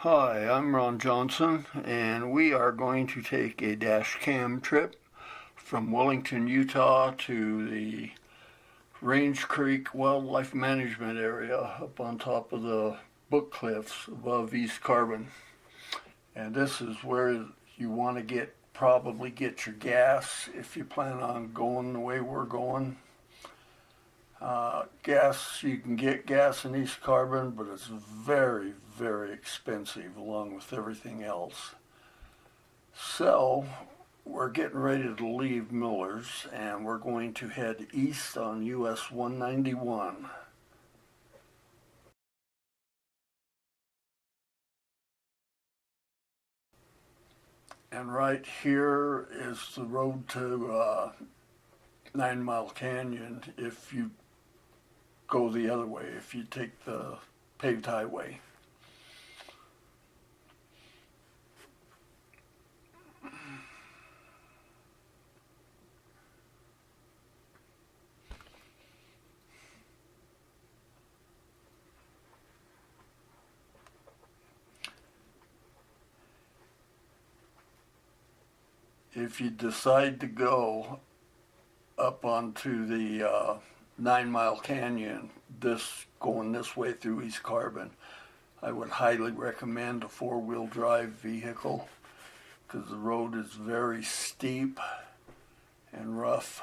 Hi, I'm Ron Johnson, and we are going to take a dash cam trip from Wellington, Utah to the Range Creek Wildlife Management Area up on top of the Book Cliffs above East Carbon. And this is where you want to probably get your gas if you plan on going the way we're going. Gas, you can get gas in East Carbon, but it's very, very expensive along with everything else. So, we're getting ready to leave Miller's and we're going to head east on US 191. And right here is the road to 9 Mile Canyon if you go the other way, if you take the paved highway. If you decide to go up onto the 9 Mile Canyon, going this way through East Carbon, I would highly recommend a four-wheel drive vehicle because the road is very steep and rough.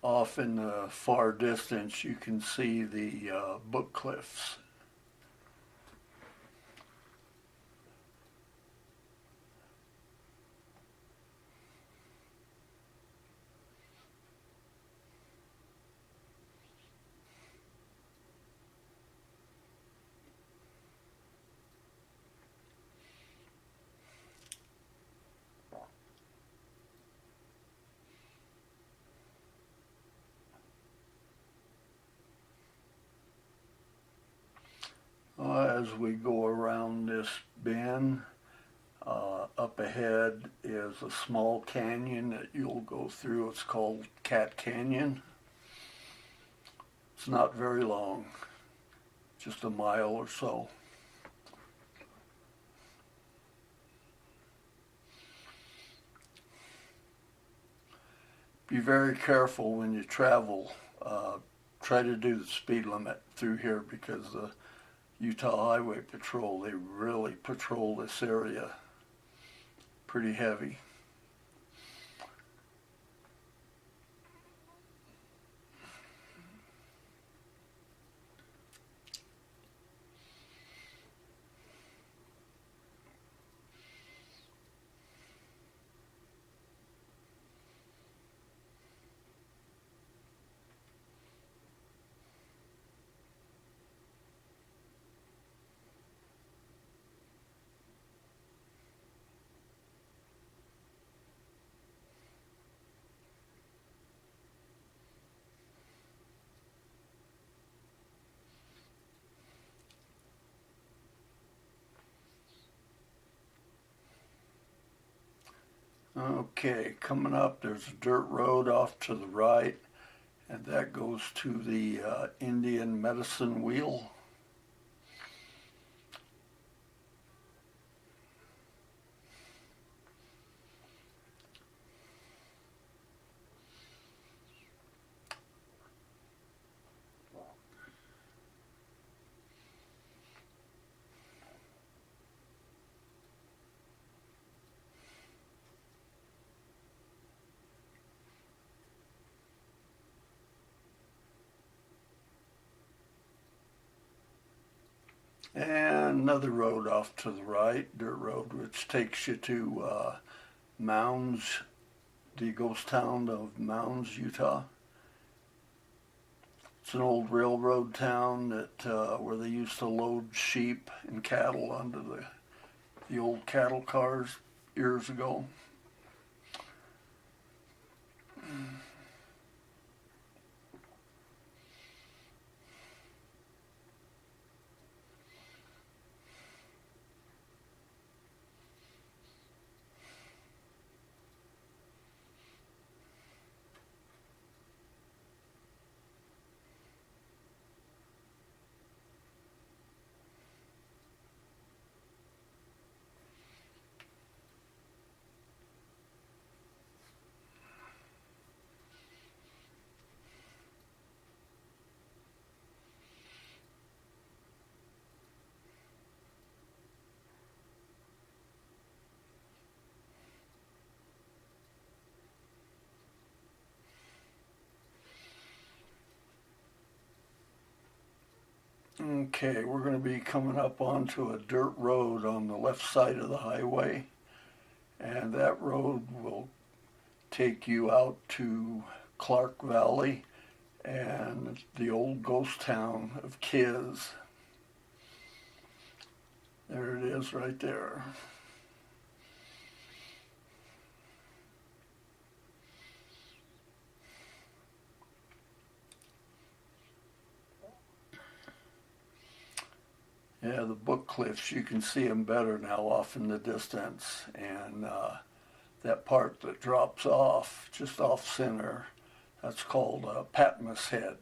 Off in the far distance, you can see the Book Cliffs. As we go around this bend, up ahead is a small canyon that you'll go through. It's called Cat Canyon. It's not very long, just a mile or so. Be very careful when you travel. Try to do the speed limit through here because the Utah Highway Patrol, they really patrol this area pretty heavy. Okay, coming up, there's a dirt road off to the right, and that goes to the Indian Medicine Wheel. And another road off to the right, dirt road, which takes you to Mounds, the ghost town of Mounds, Utah. It's an old railroad town that where they used to load sheep and cattle onto the old cattle cars years ago. Okay, we're going to be coming up onto a dirt road on the left side of the highway, and that road will take you out to Clark Valley and the old ghost town of Kiz. There it is right there. Yeah, the book cliffs, you can see them better now off in the distance. And that part that drops off, just off center, that's called Patmos Head.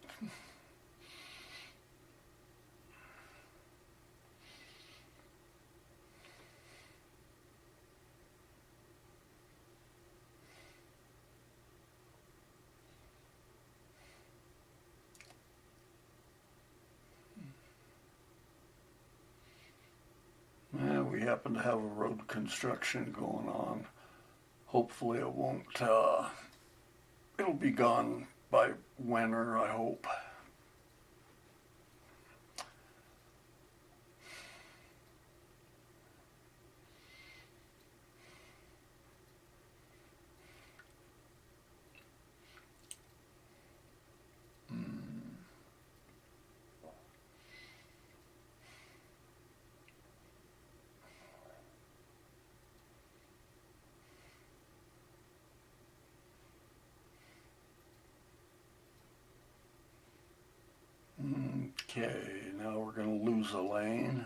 Yeah, we happen to have a road construction going on. Hopefully it won't, it'll be gone by winter, I hope. Okay, now we're going to lose a lane.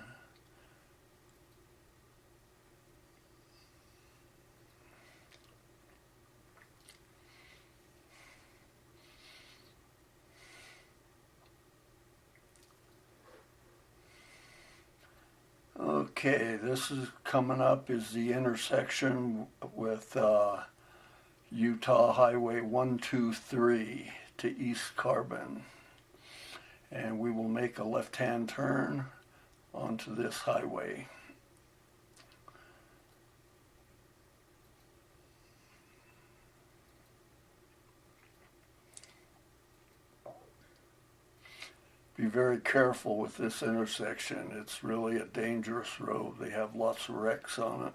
Okay, this is coming up is the intersection with Utah Highway 123 to East Carbon. And we will make a left-hand turn onto this highway. Be very careful with this intersection. It's really a dangerous road. They have lots of wrecks on it.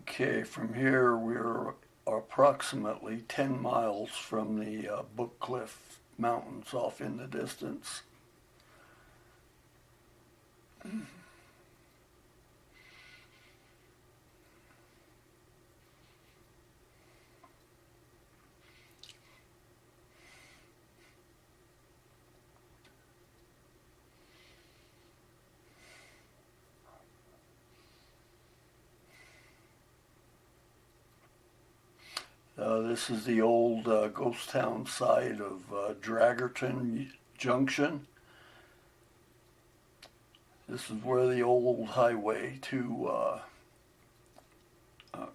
Okay, from here we're approximately 10 miles from the Book Cliff Mountains off in the distance. This is the old ghost town site of Dragerton Junction. This is where the old highway to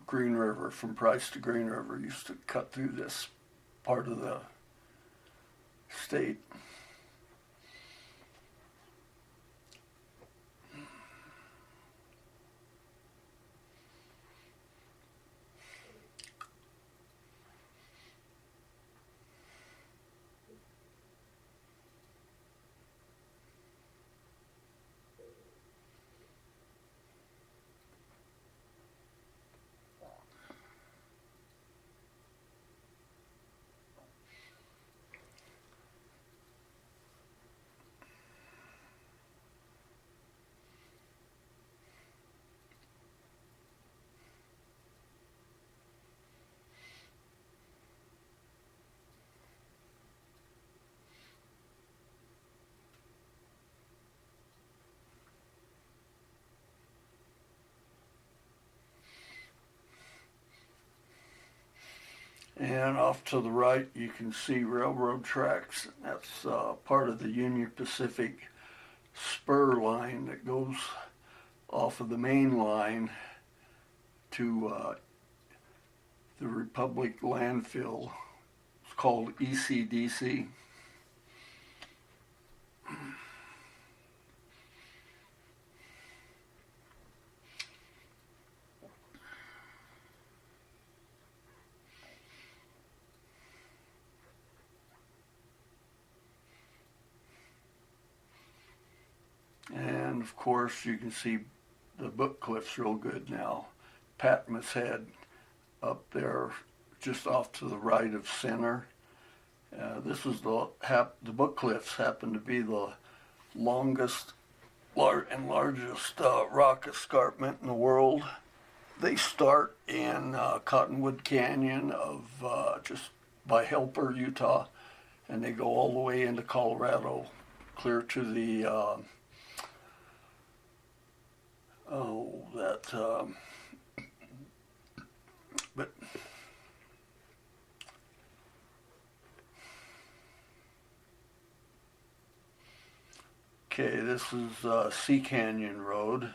Green River, from Price to Green River, used to cut through this part of the state. And off to the right, you can see railroad tracks. That's part of the Union Pacific spur line that goes off of the main line to the Republic landfill. It's called ECDC. And of course, you can see the Book Cliffs real good now. Patmos Head up there, just off to the right of center. This is the Book Cliffs happen to be the longest and largest rock escarpment in the world. They start in Cottonwood Canyon of just by Helper, Utah, and they go all the way into Colorado, clear to the but okay, this is Sea Canyon Road.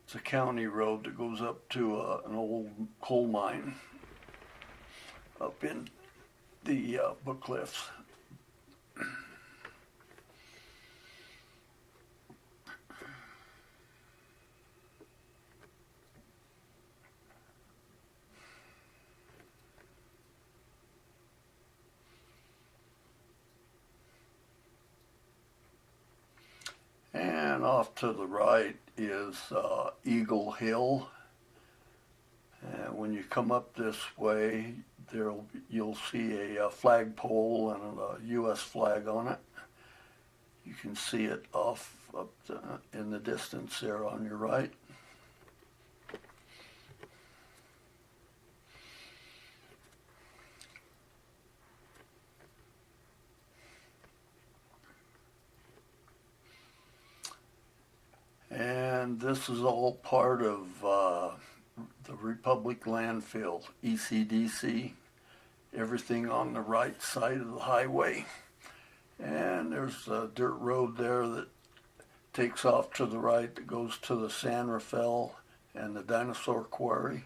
It's a county road that goes up to an old coal mine up in the Book Cliffs. And off to the right is Eagle Hill. And when you come up this way, you'll see a flagpole and a U.S. flag on it. You can see it in the distance there on your right. And this is all part of the Republic landfill, ECDC. Everything on the right side of the highway. And there's a dirt road there that takes off to the right that goes to the San Rafael and the dinosaur quarry.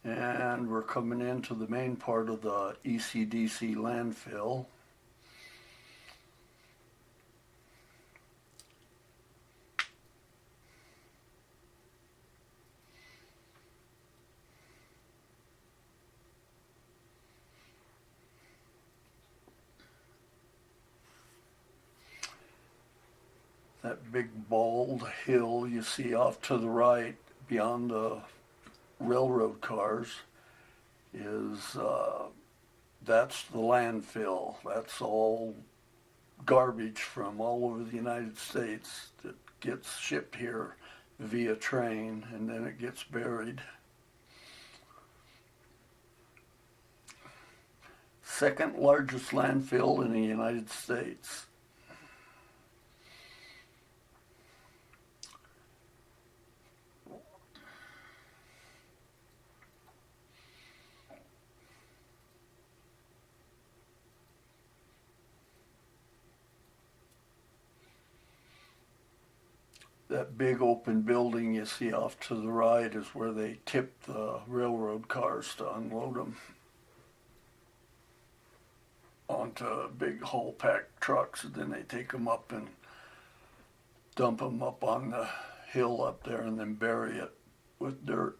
And we're coming into the main part of the ECDC landfill. That big bald hill you see off to the right beyond the railroad cars is that's the landfill. That's all garbage from all over the United States that gets shipped here via train and then it gets buried. Second largest landfill in the United States. That big open building you see off to the right is where they tip the railroad cars to unload them onto big haul pack trucks, and then they take them up and dump them up on the hill up there and then bury it with dirt.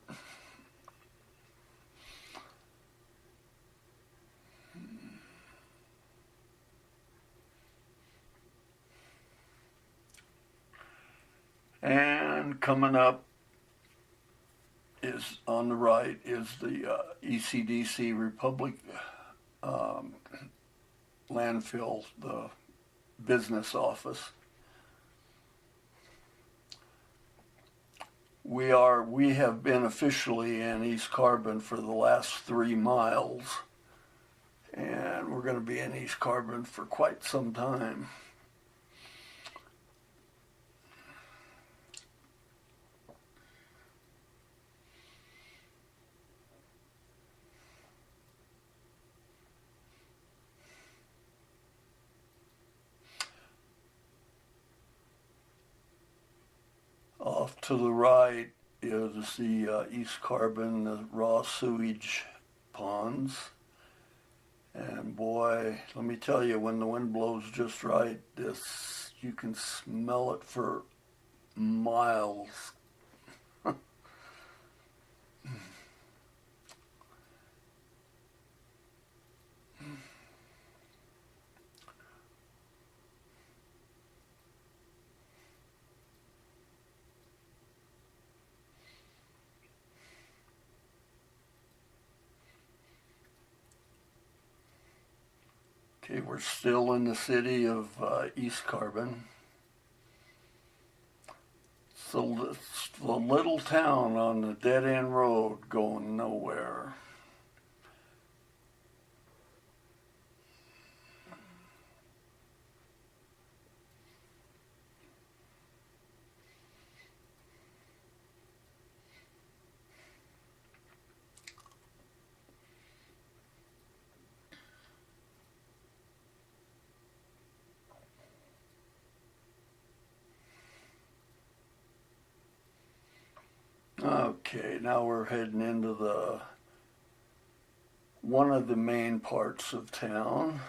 And coming up is on the right is the ECDC Republic um, landfill, the business office. We have been officially in East Carbon for the last 3 miles, and we're going to be in East Carbon for quite some time. Off to the right is the East Carbon, the raw sewage ponds. And boy, let me tell you, when the wind blows just right, you can smell it for miles. Okay, we're still in the city of East Carbon. So it's the little town on the dead end road going nowhere. Okay, now we're heading into one of the main parts of town.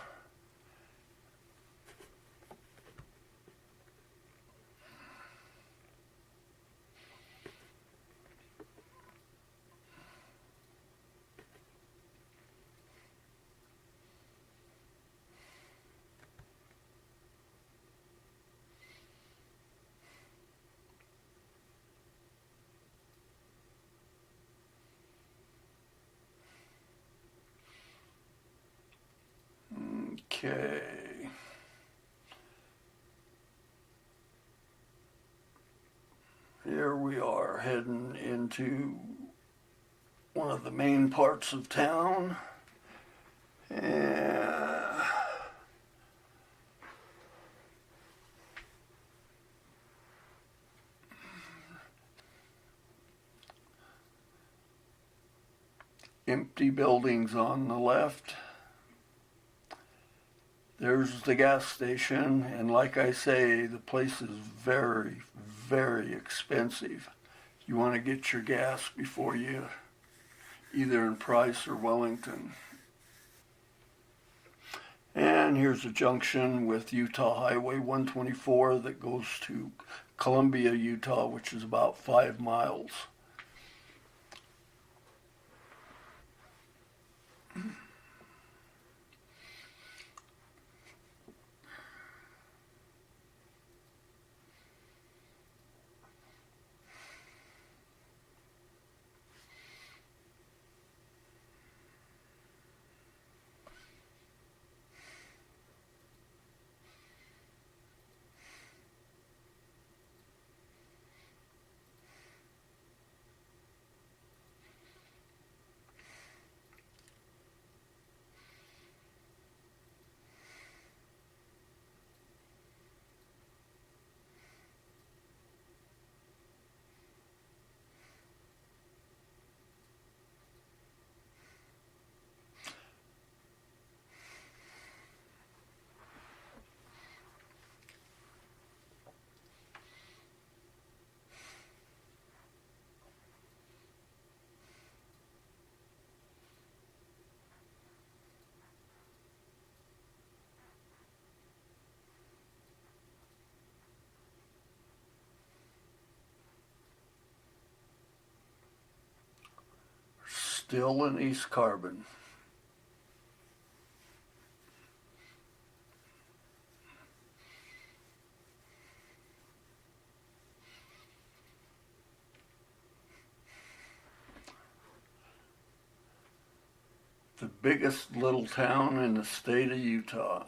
Okay. Here we are heading into one of the main parts of town. And empty buildings on the left. There's the gas station, and like I say, the place is very, very expensive. You want to get your gas before you, either in Price or Wellington. And here's a junction with Utah Highway 124 that goes to Columbia, Utah, which is about 5 miles. Still in East Carbon. the biggest little town in the state of Utah.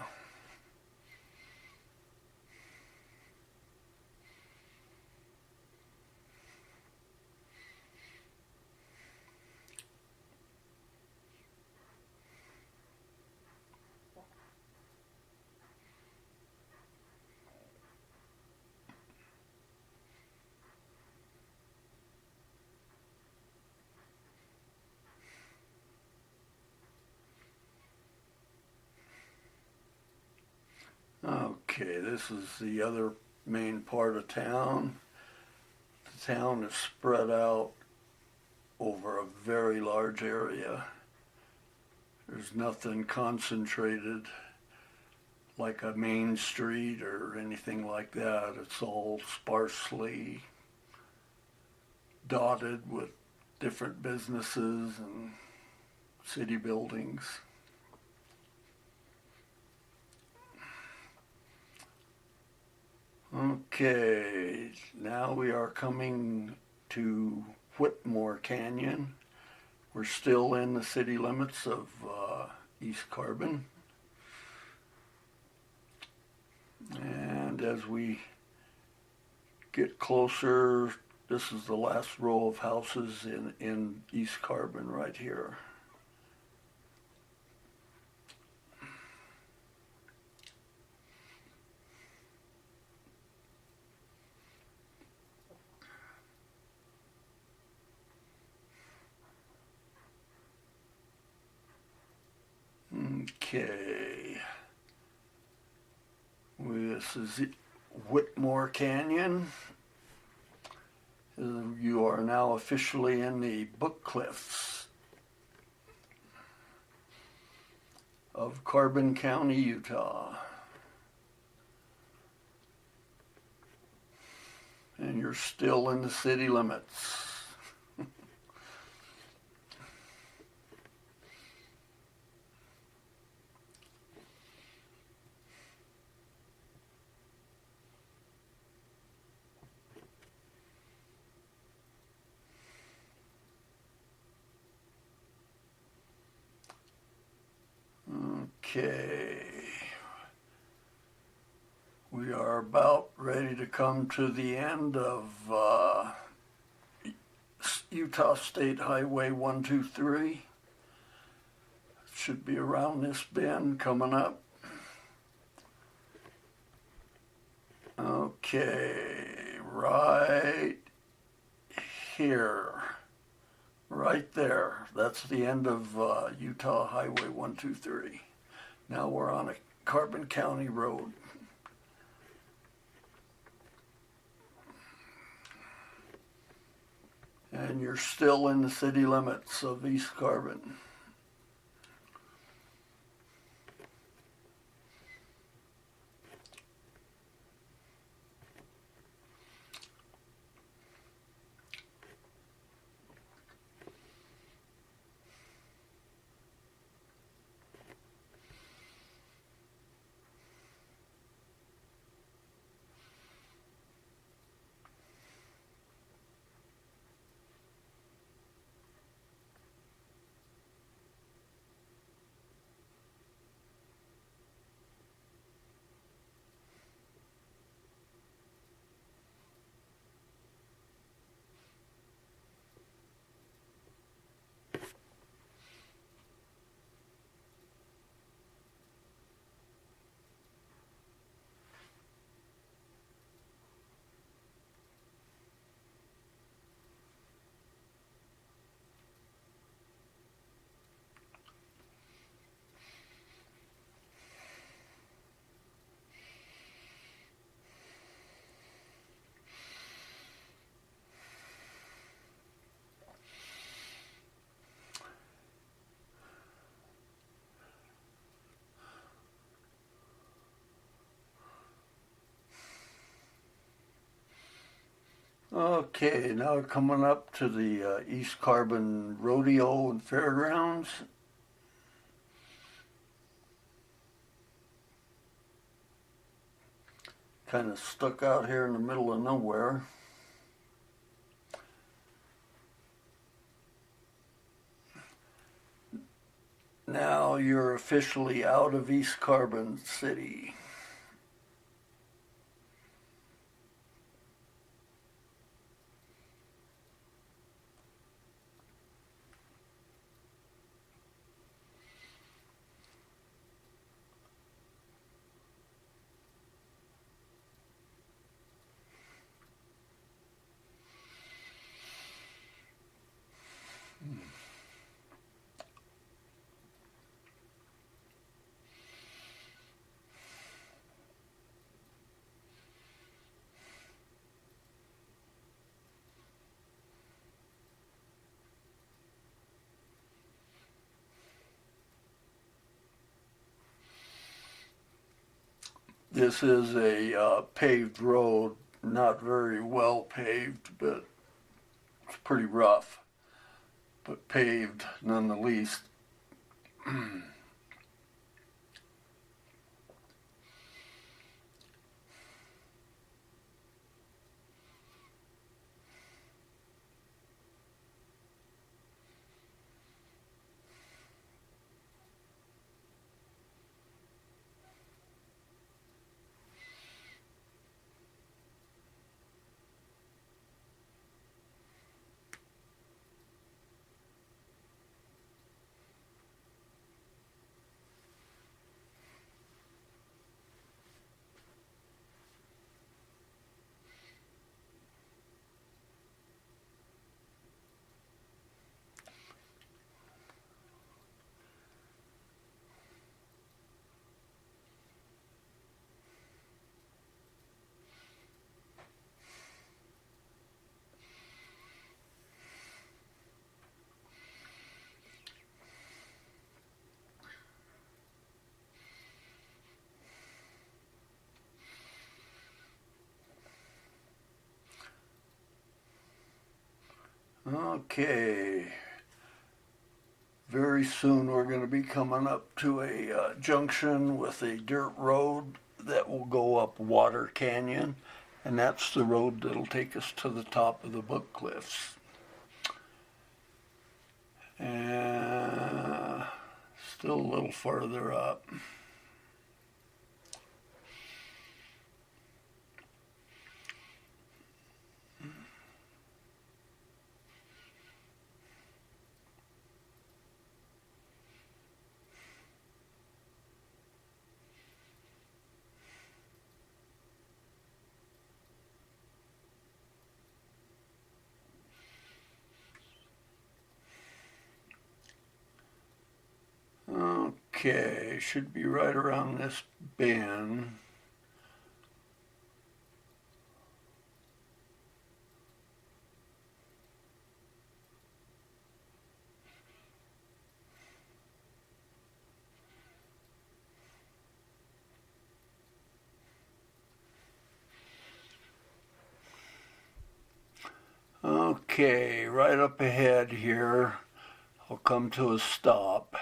Okay, this is the other main part of town. The town is spread out over a very large area. There's nothing concentrated like a main street or anything like that. It's all sparsely dotted with different businesses and city buildings. Okay, now we are coming to Whitmore Canyon. We're still in the city limits of East Carbon. And as we get closer, this is the last row of houses in East Carbon right here. Okay. This is Whitmore Canyon. You are now officially in the Book Cliffs of Carbon County, Utah. And you're still in the city limits. Okay, we are about ready to come to the end of Utah State Highway 123. Should be around this bend coming up. Okay, right here. Right there. That's the end of Utah Highway 123. Now we're on a Carbon County road. And you're still in the city limits of East Carbon. Okay, now coming up to the East Carbon Rodeo and Fairgrounds. Kind of stuck out here in the middle of nowhere. Now you're officially out of East Carbon City. This is a paved road, not very well paved, but it's pretty rough, but paved nonetheless. Okay, very soon we're going to be coming up to a junction with a dirt road that will go up Water Canyon, and that's the road that'll take us to the top of the Book Cliffs. And still a little farther up. Okay, should be right around this bend. Okay, right up ahead here, I'll come to a stop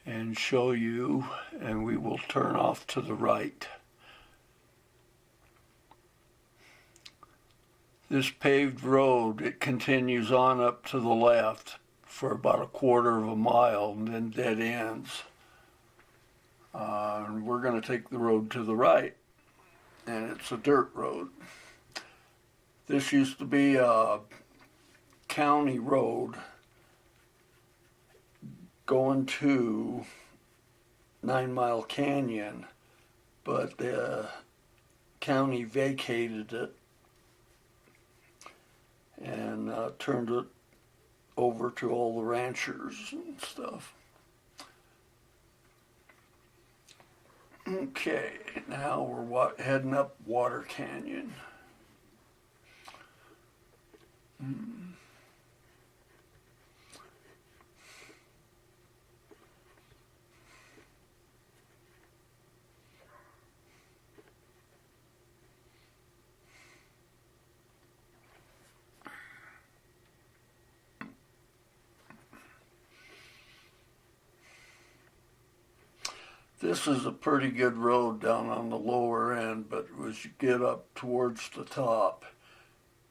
and show you, and we will turn off to the right. This paved road, it continues on up to the left for about a quarter of a mile and then dead ends. And we're going to take the road to the right, and it's a dirt road. This used to be a county road going to 9 Mile Canyon, but the county vacated it and turned it over to all the ranchers and stuff. Okay, now we're heading up Water Canyon. This is a pretty good road down on the lower end, but as you get up towards the top,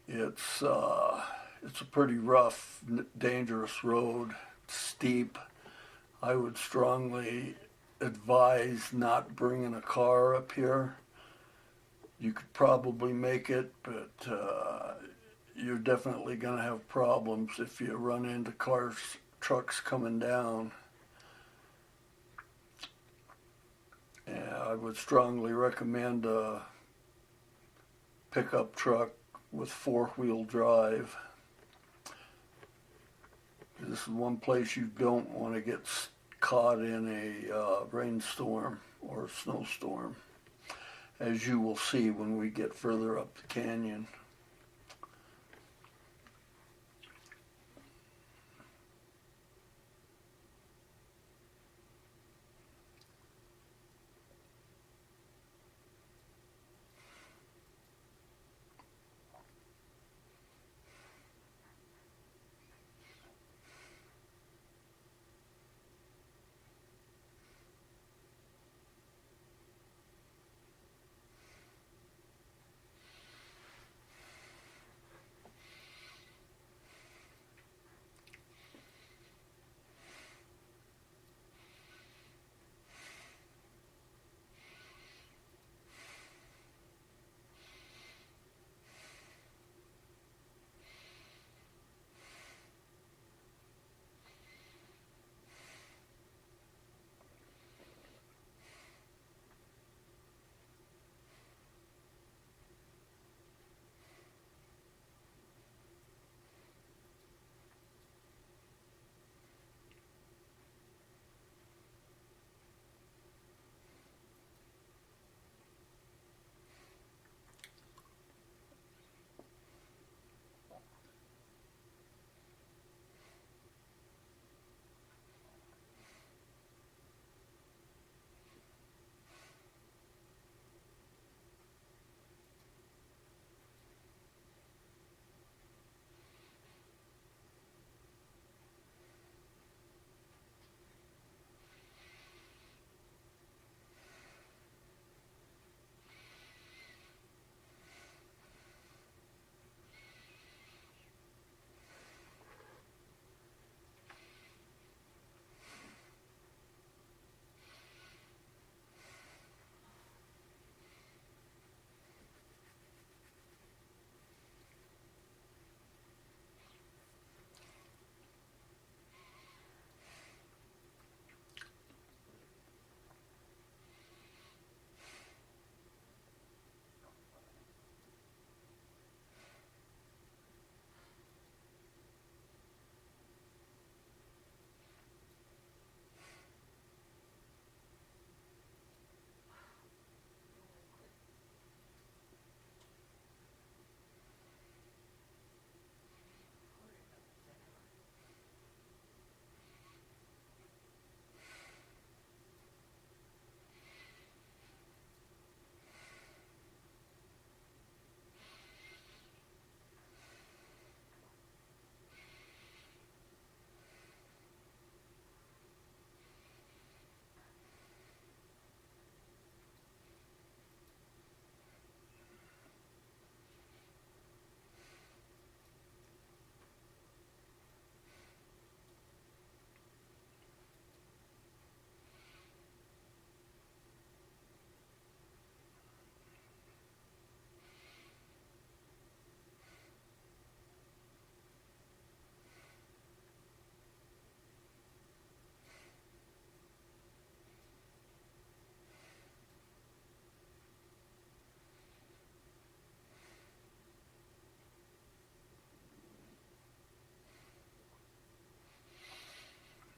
it's a pretty rough, dangerous road. It's steep. I would strongly advise not bringing a car up here. You could probably make it, but you're definitely going to have problems if you run into trucks coming down. And I would strongly recommend a pickup truck with four-wheel drive. This is one place you don't want to get caught in a rainstorm or a snowstorm, as you will see when we get further up the canyon.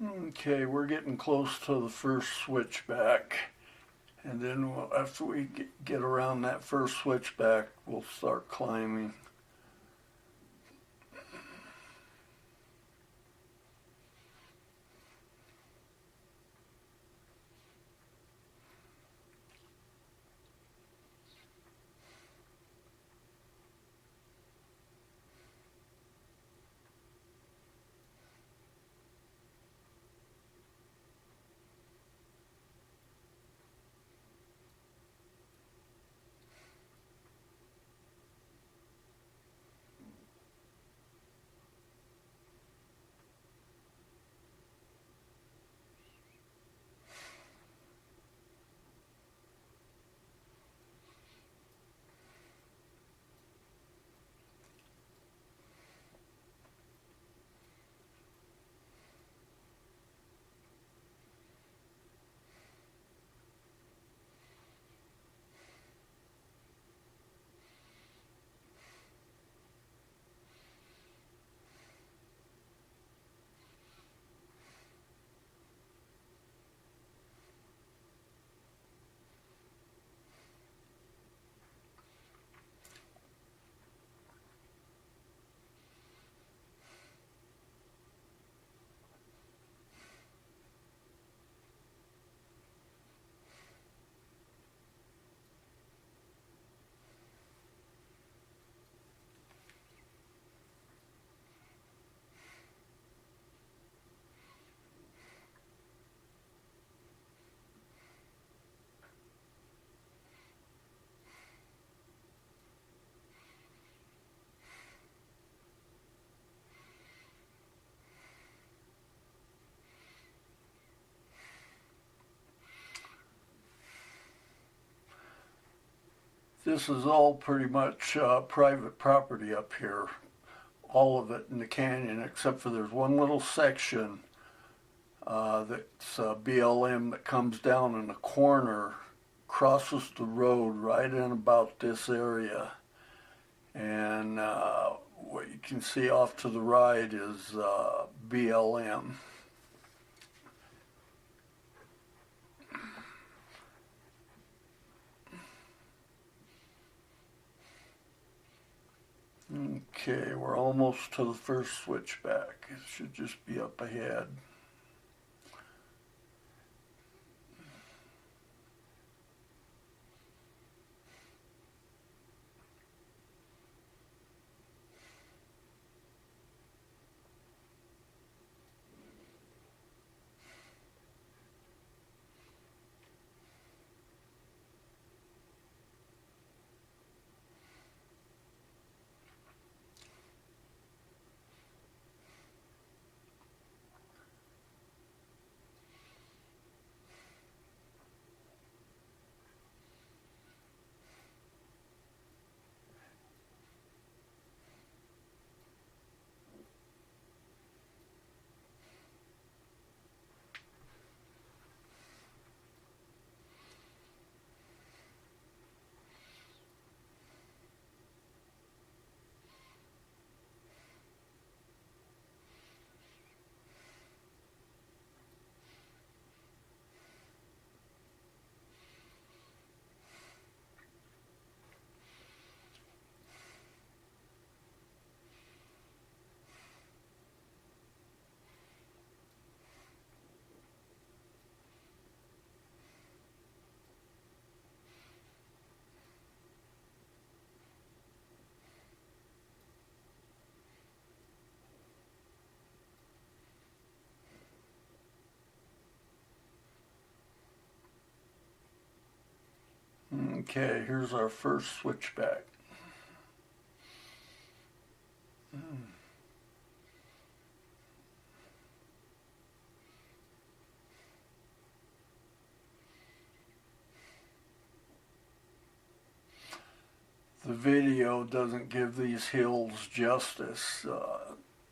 Okay, we're getting close to the first switchback. And then after we get around that first switchback, we'll start climbing. this is all pretty much private property up here. All of it in the canyon, except for there's one little section that's BLM that comes down in the corner, crosses the road right in about this area. And what you can see off to the right is BLM. Okay, we're almost to the first switchback. It should just be up ahead. Okay, here's our first switchback. The video doesn't give these hills justice.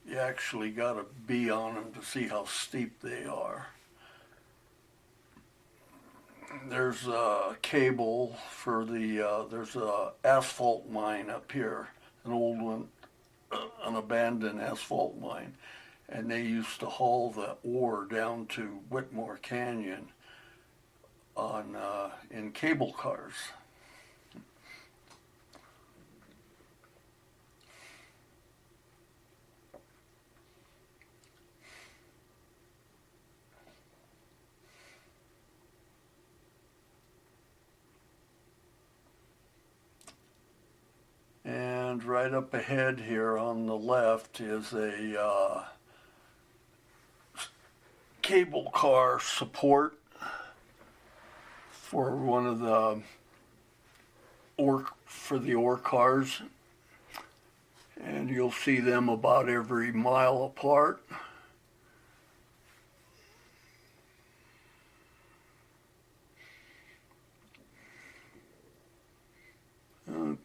You actually got to be on them to see how steep they are. There's a cable for there's a asphalt mine up here, an old one, an abandoned asphalt mine, and they used to haul the ore down to Whitmore Canyon on in cable cars. And right up ahead here on the left is a cable car support for one of the ore cars, and you'll see them about every mile apart.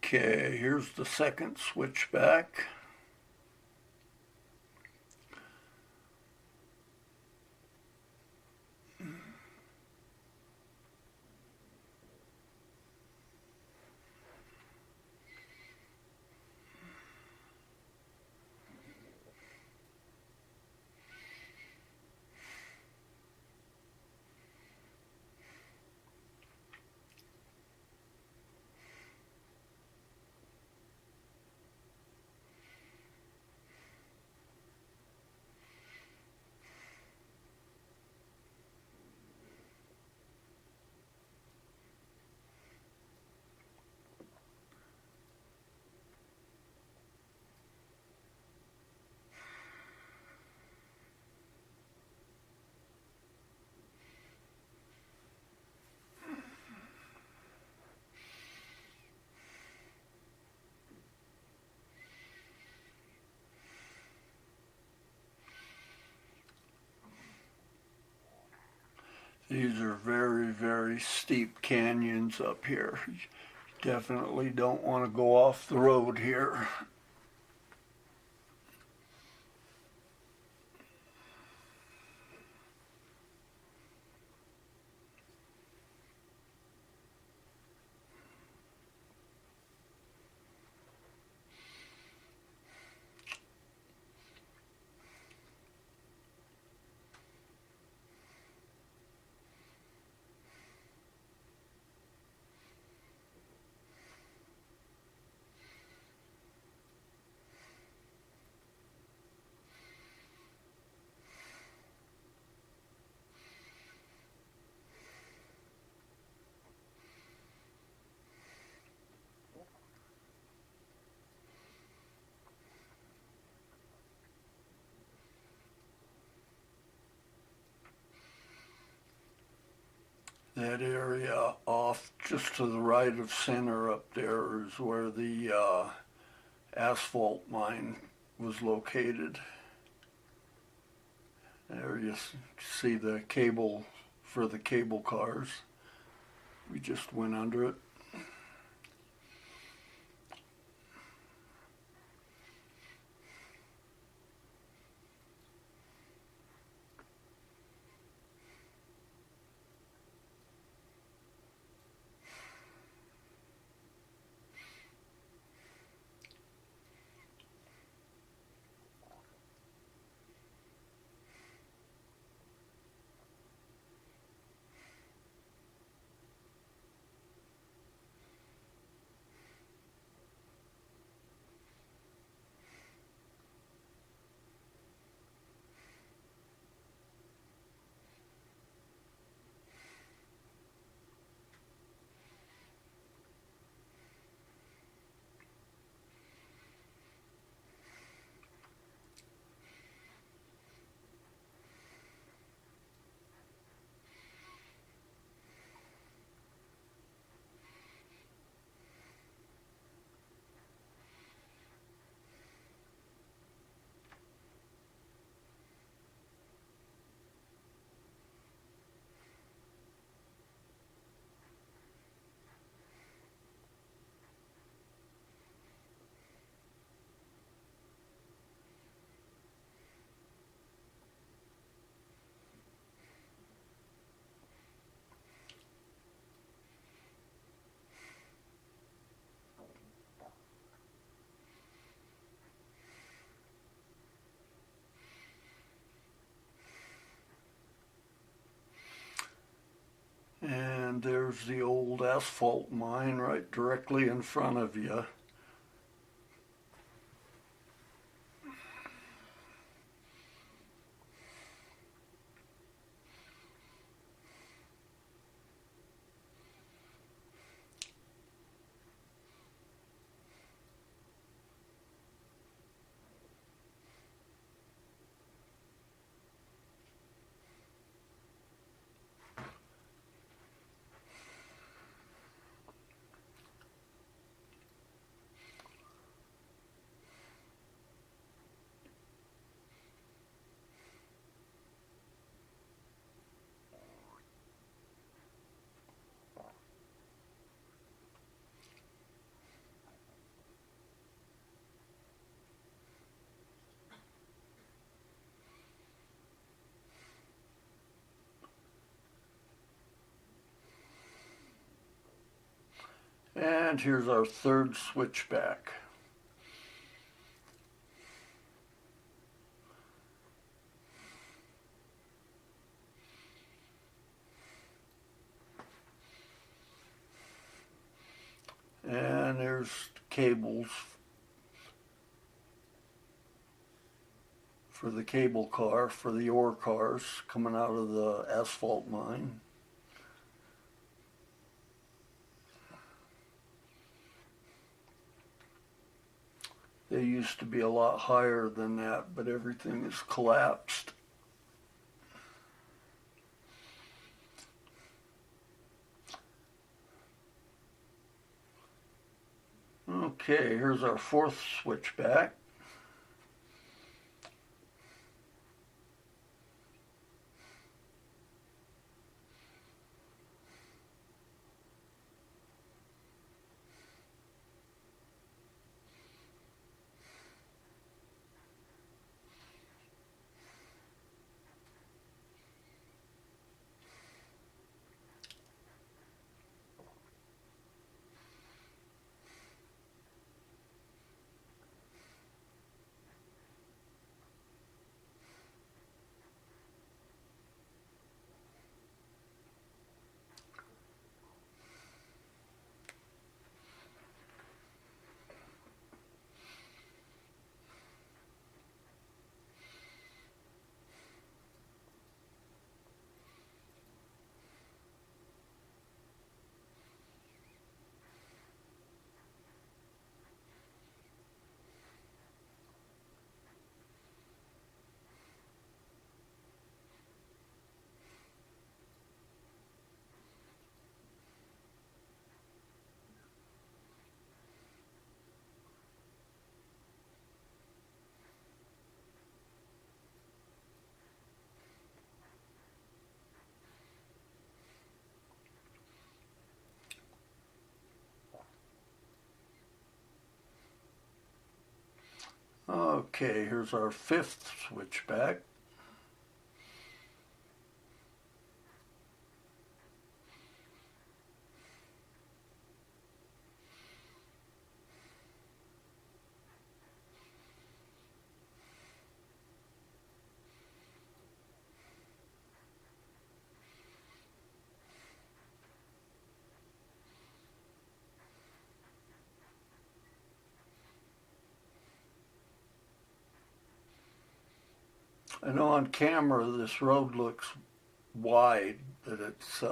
Okay, here's the second switchback. These are very, very steep canyons up here. You Definitely don't want to go off the road here. That area off just to the right of center up there is where the asphalt mine was located. There you see the cable for the cable cars. We just went under it. And there's the old asphalt mine right directly in front of you. And here's our third switchback. And there's cables for the cable car, for the ore cars coming out of the asphalt mine. They used to be a lot higher than that, but everything is collapsed. Okay, here's our fourth switchback. Okay, here's our fifth switchback. I know on camera this road looks wide, but it's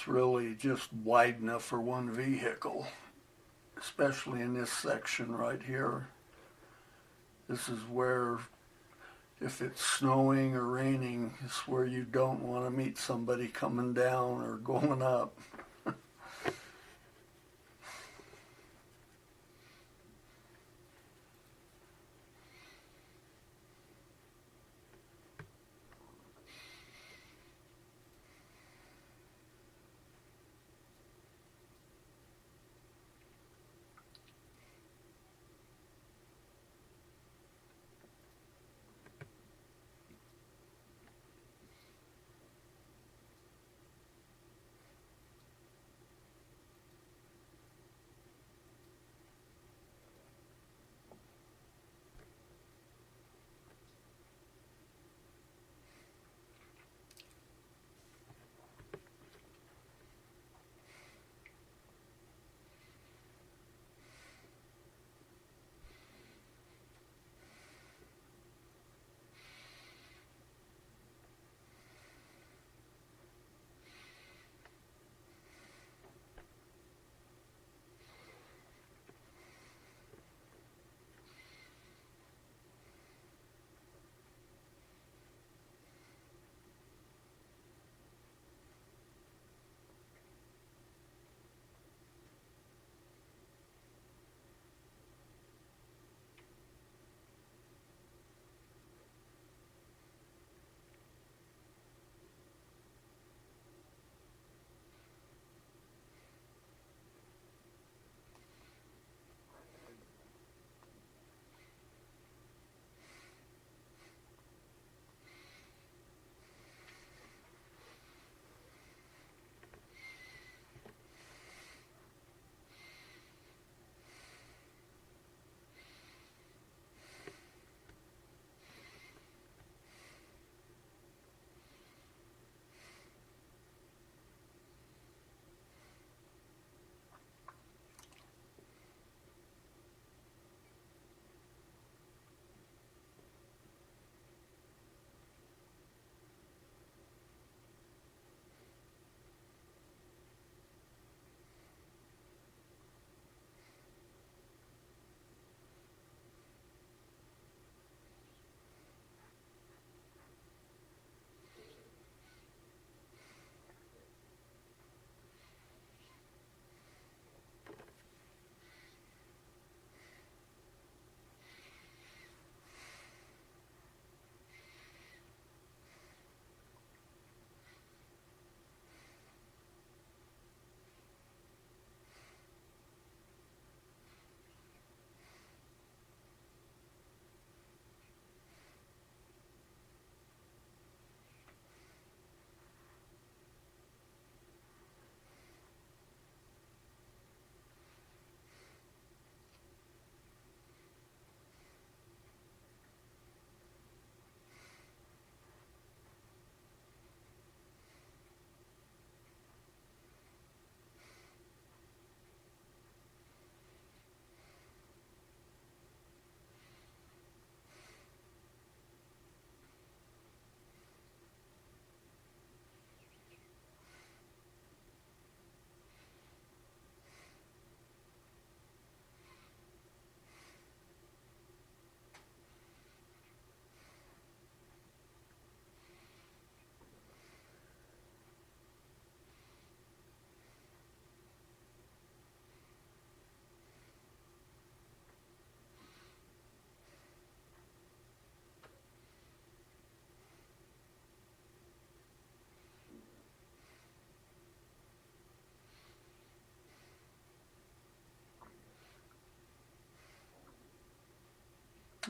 really just wide enough for one vehicle, especially in this section right here. This is where, if it's snowing or raining, it's where you don't want to meet somebody coming down or going up.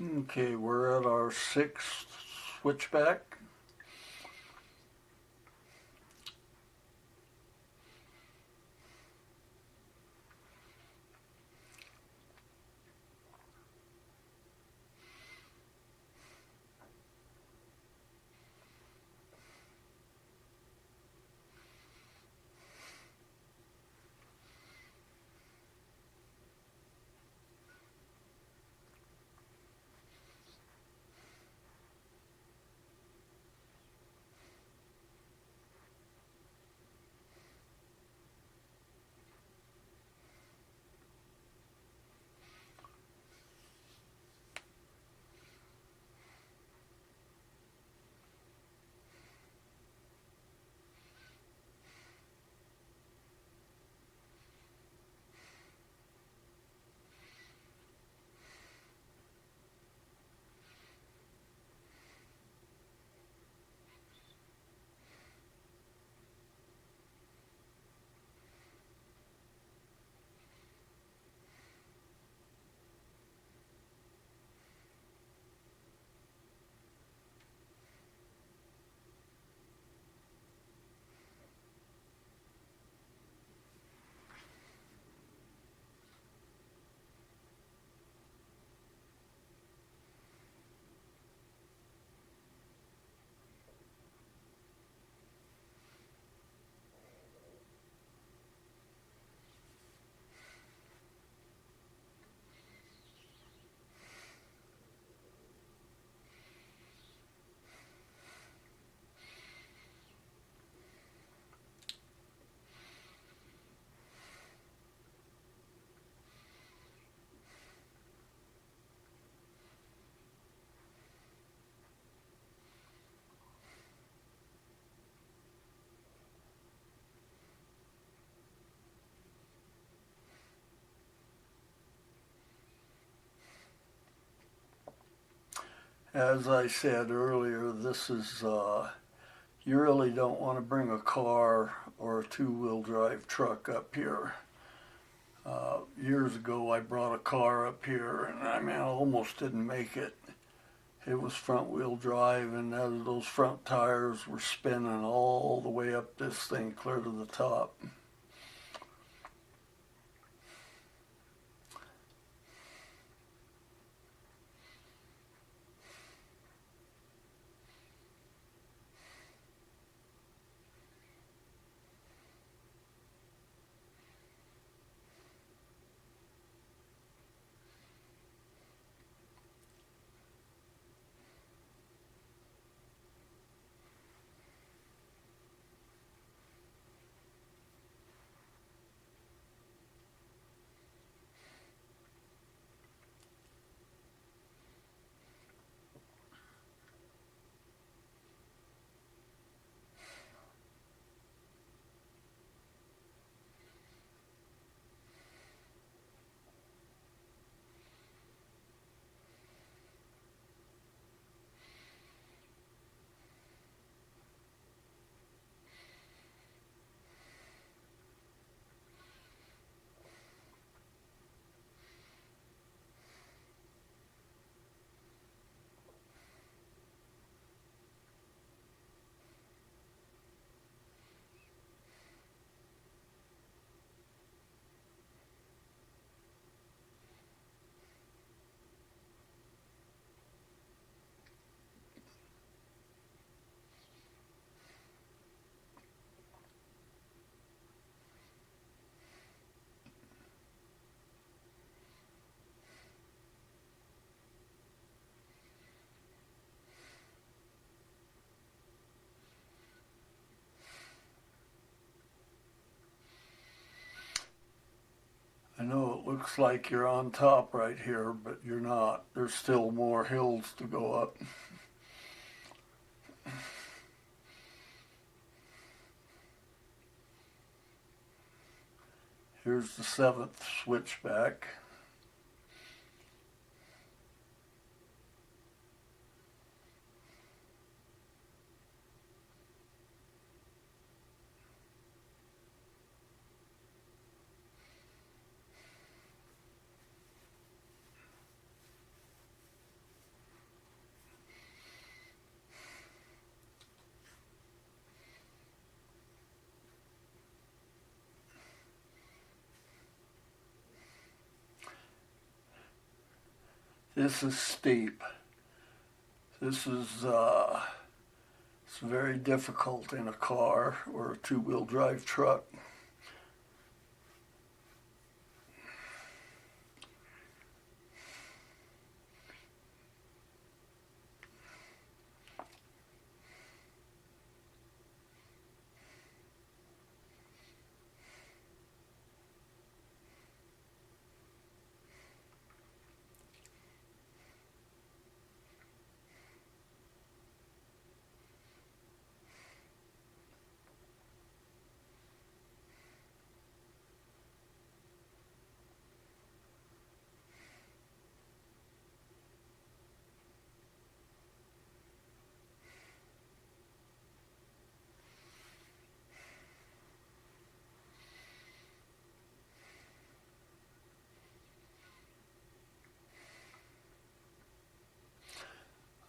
Okay, we're at our sixth switchback. As I said earlier, this is, you really don't want to bring a car or a two-wheel drive truck up here. Years ago, I brought a car up here, and I mean, I almost didn't make it. It was front-wheel drive, and as those front tires were spinning all the way up this thing, clear to the top. I know it looks like you're on top right here, but you're not. There's still more hills to go up. Here's the seventh switchback. This is steep. This is it's very difficult in a car or a two-wheel drive truck.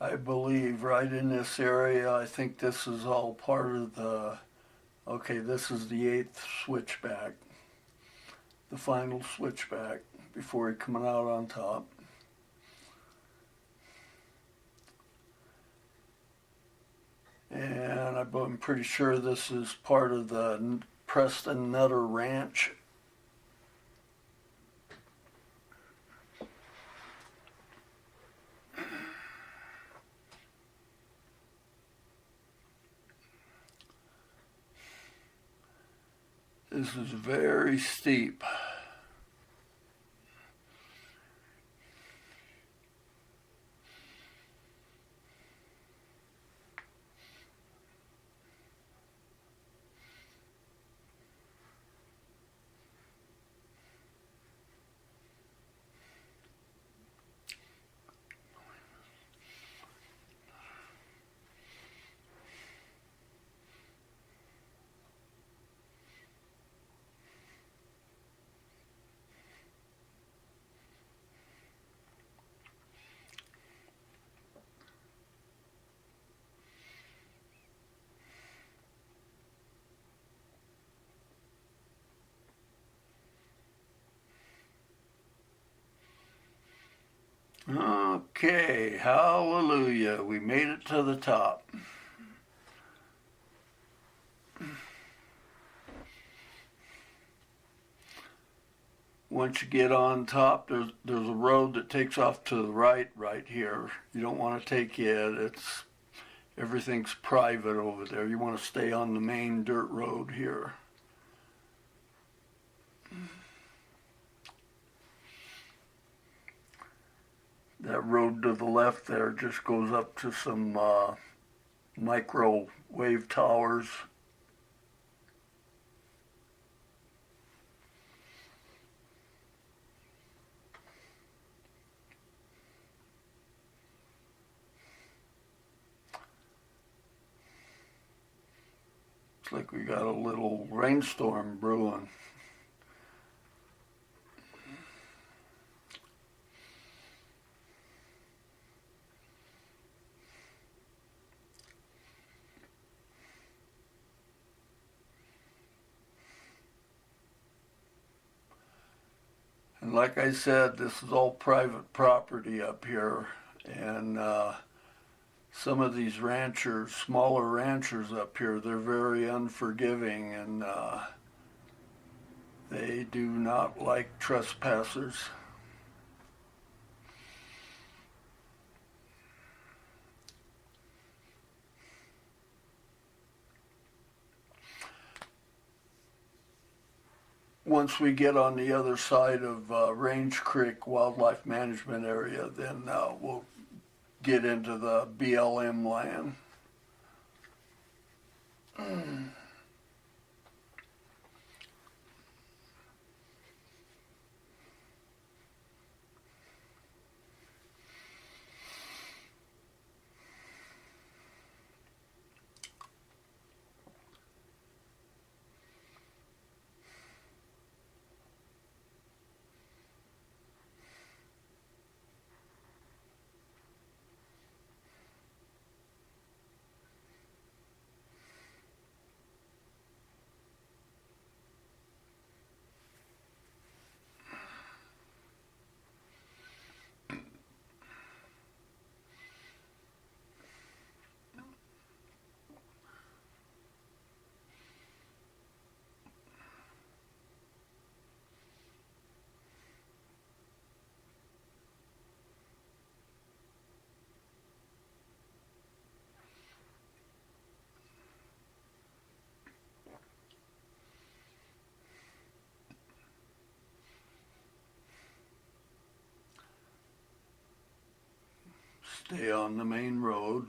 I believe right in this area, I think this is all part of the, okay, this is the 8th switchback, the final switchback before he coming out on top. And I'm pretty sure this is part of the Preston Nutter Ranch. This is very steep. Okay, hallelujah, we made it to the top. Once you get on top, there's a road that takes off to the right here. You don't want to take it. Everything's private over there. You want to stay on the main dirt road here. That road to the left there just goes up to some microwave towers. Looks like we got a little rainstorm brewing. And like I said, this is all private property up here, and some of these ranchers, smaller ranchers up here, they're very unforgiving, and they do not like trespassers. Once we get on the other side of Range Creek Wildlife Management Area, then we'll get into the BLM land. stay on the main road.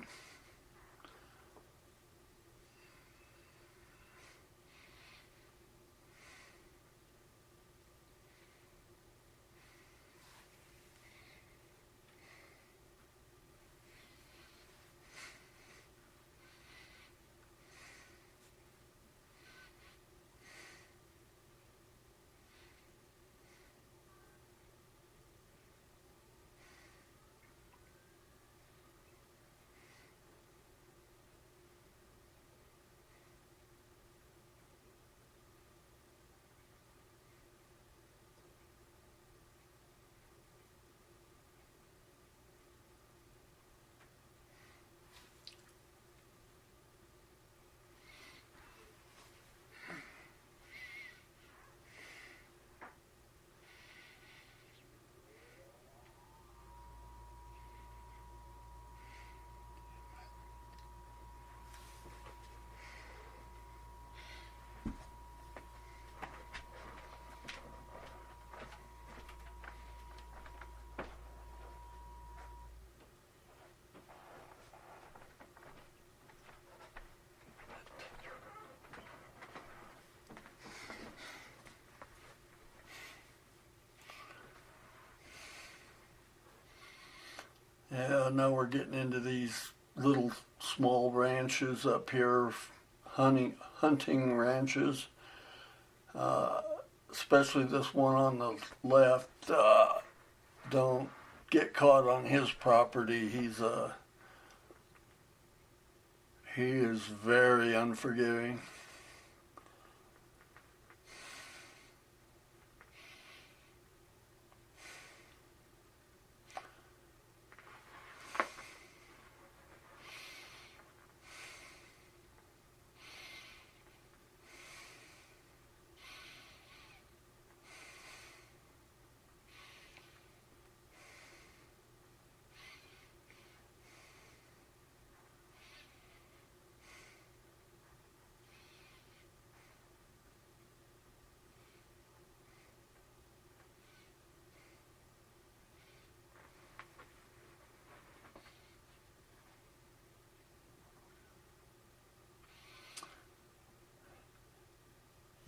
Yeah, now we're getting into these little small ranches up here, hunting ranches. Uh, Especially this one on the left. Don't get caught on his property. He is very unforgiving.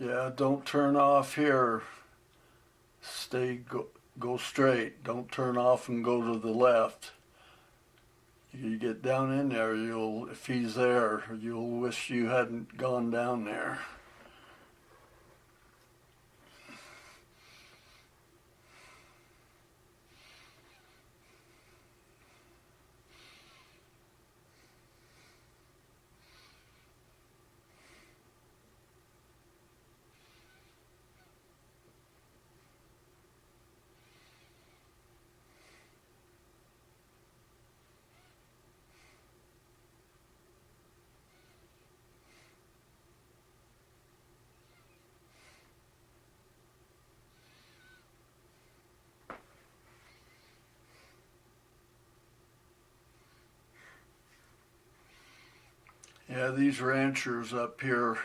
Yeah, don't turn off here. Go straight. Don't turn off and go to the left. You get down in there, if he's there, you'll wish you hadn't gone down there. Yeah, these ranchers up here,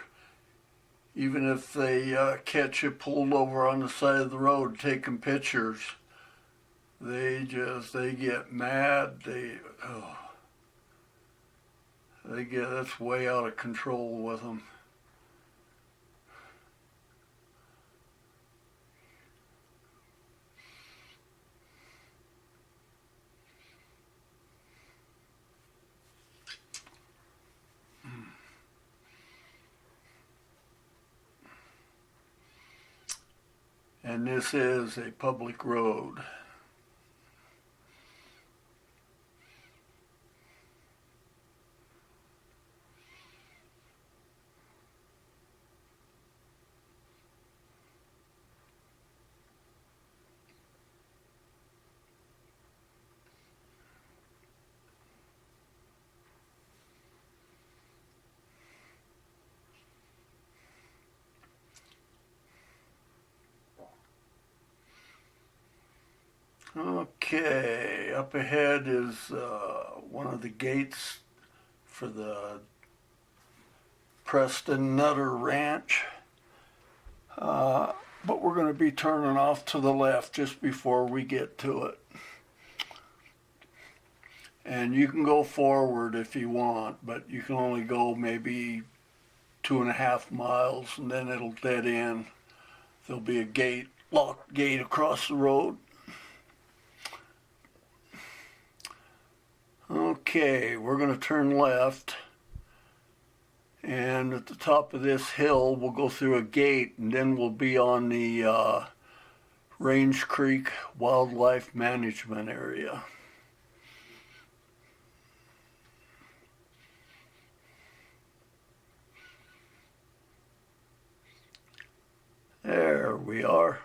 even if they catch you pulled over on the side of the road taking pictures, they get mad. That's way out of control with them. And this is a public road. Okay, up ahead is one of the gates for the Preston Nutter Ranch. But we're going to be turning off to the left just before we get to it. And you can go forward if you want, but you can only go maybe 2.5 miles, and then it'll dead end. There'll be a gate, locked gate across the road. Okay, we're going to turn left, and at the top of this hill we'll go through a gate, and then we'll be on the Range Creek Wildlife Management Area. There we are.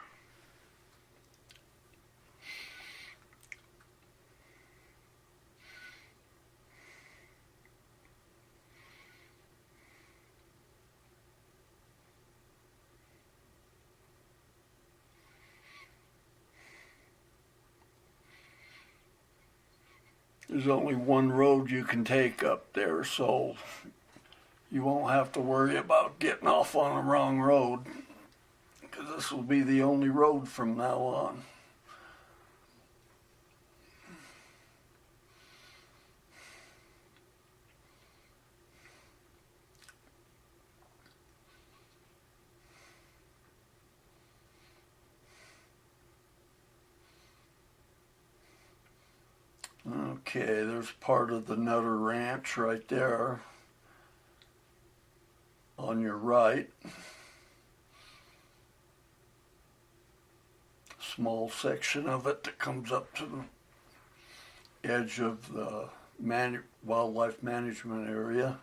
There's only one road you can take up there, so you won't have to worry about getting off on the wrong road, because this will be the only road from now on. Okay, there's part of the Nutter Ranch right there on your right. Small section of it that comes up to the edge of the wildlife management area.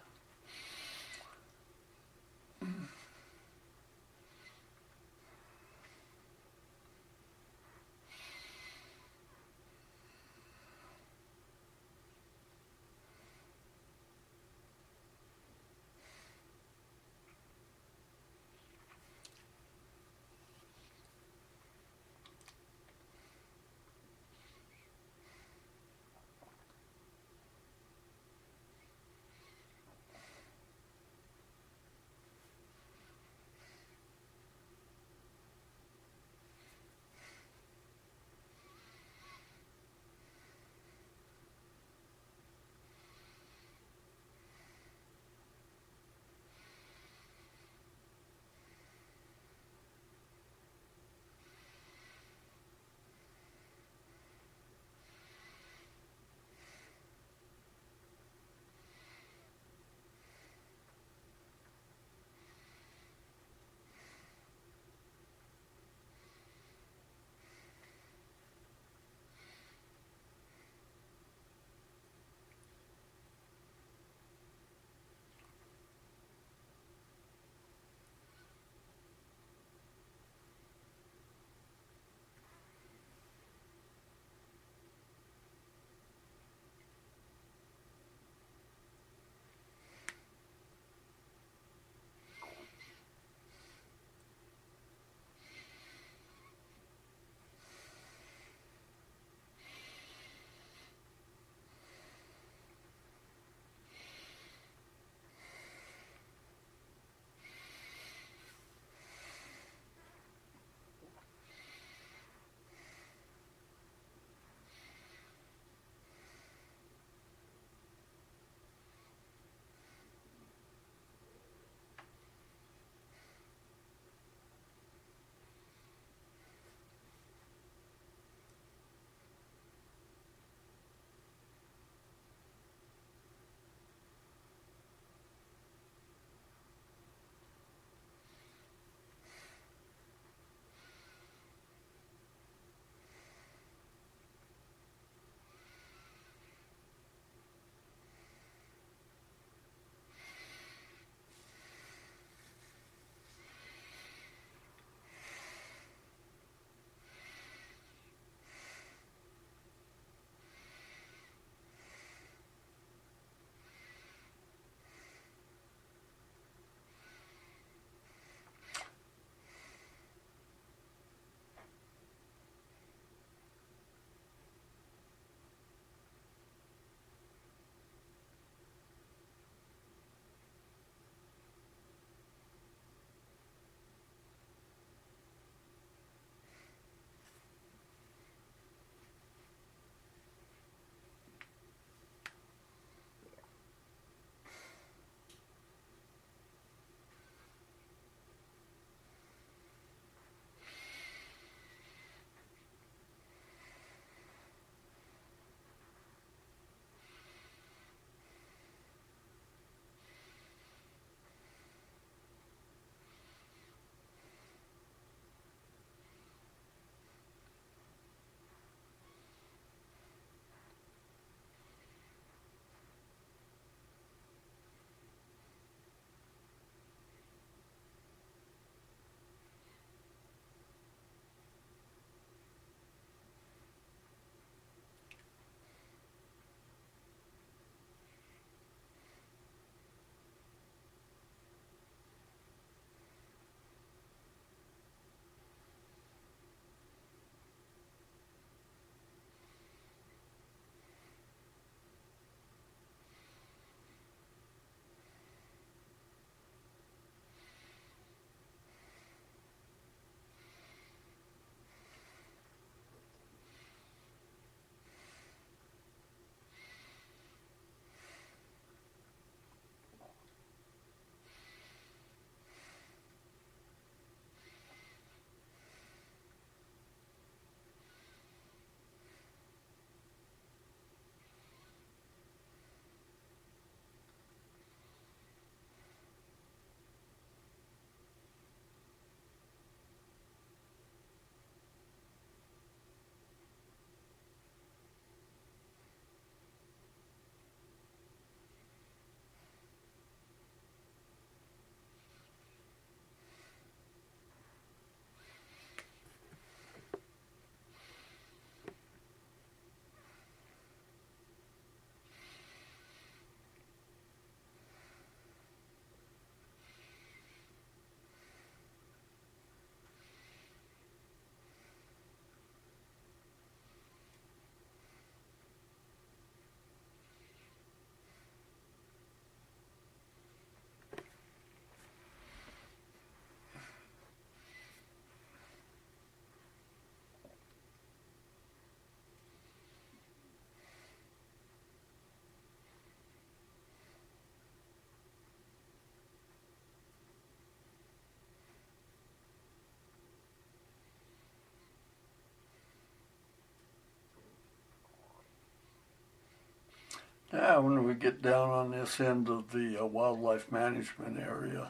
Yeah, when we get down on this end of the wildlife management area,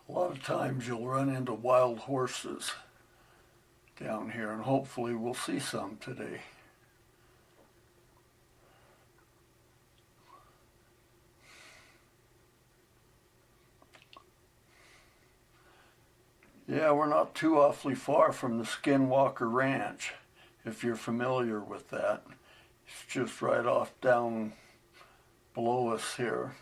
a lot of times you'll run into wild horses down here, and hopefully we'll see some today. Yeah, we're not too awfully far from the Skinwalker Ranch, if you're familiar with that. It's just right off down below us here.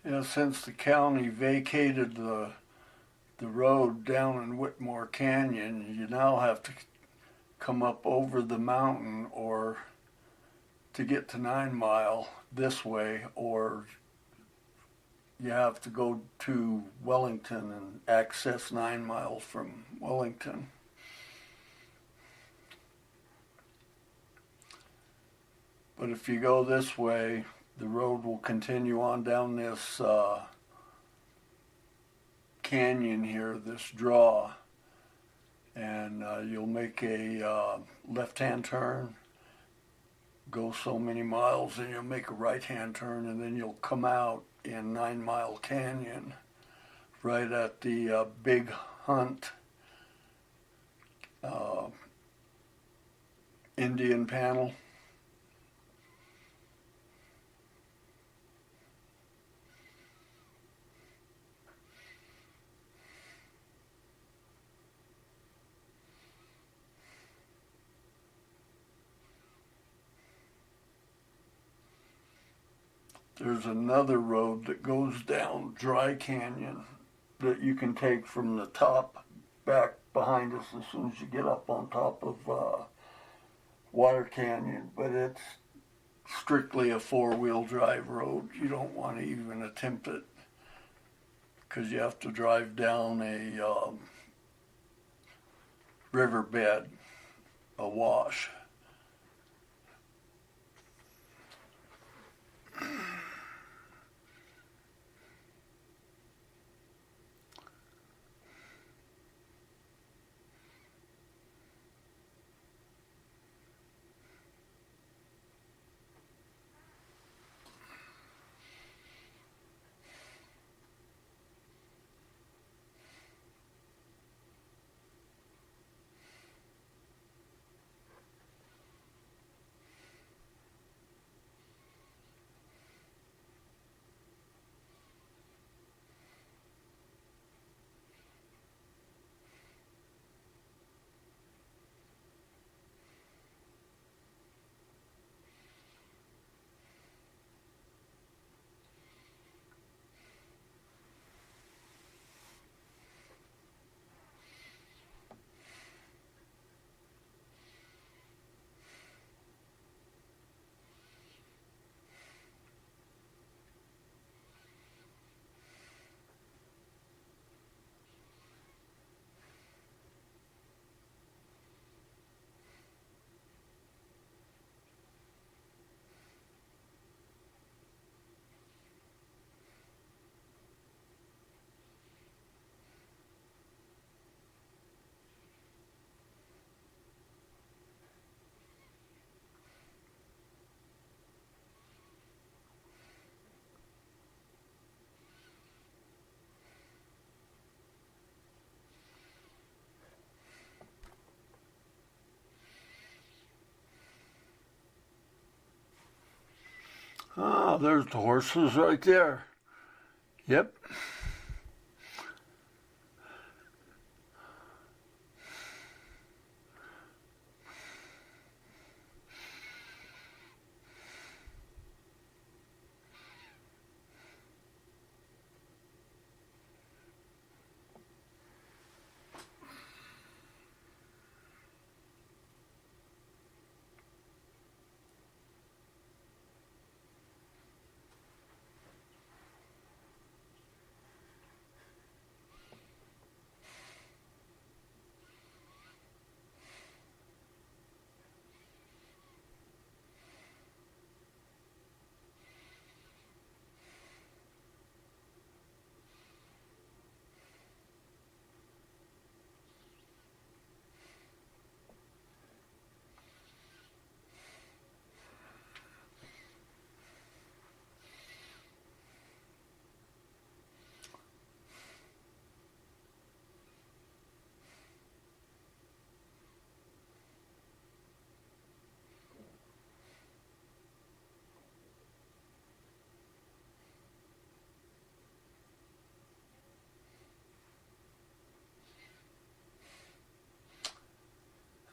Yeah, since the county vacated the road down in Whitmore Canyon, you now have to come up over the mountain or to get to 9 Mile this way, or you have to go to Wellington and access 9 Mile from Wellington. But if you go this way, the road will continue on down this canyon here, this draw, and you'll make a left-hand turn, go so many miles, and you'll make a right-hand turn, and then you'll come out in 9 Mile Canyon, right at the Big Hunt Indian panel. There's another road that goes down Dry Canyon that you can take from the top back behind us as soon as you get up on top of Water Canyon, but it's strictly a four-wheel drive road. You don't want to even attempt it because you have to drive down a riverbed, a wash. Oh, there's the horses right there. Yep.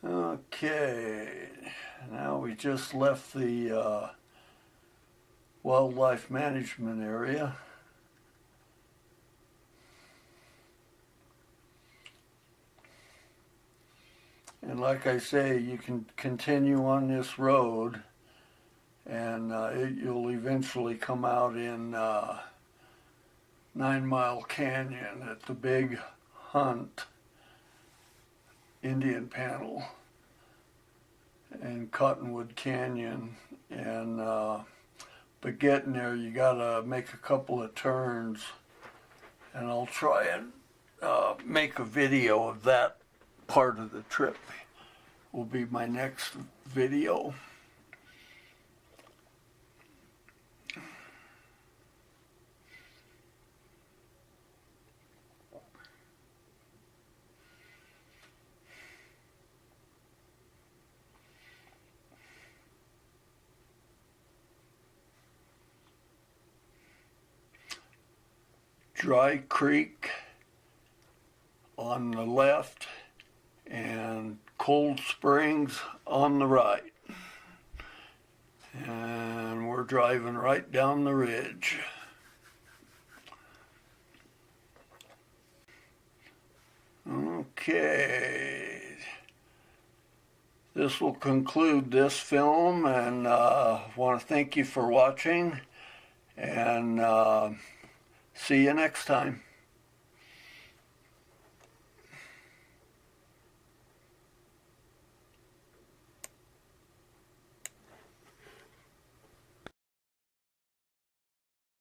Okay, now we just left the wildlife management area. And like I say, you can continue on this road and you'll eventually come out in 9 Mile Canyon at the Big Hunt Indian Panel and Cottonwood Canyon. And but getting there, you gotta make a couple of turns, and I'll try and make a video of that part of the trip. Will be my next video. Dry Creek on the left and Cold Springs on the right. And we're driving right down the ridge. Okay. This will conclude this film, and want to thank you for watching, and see you next time.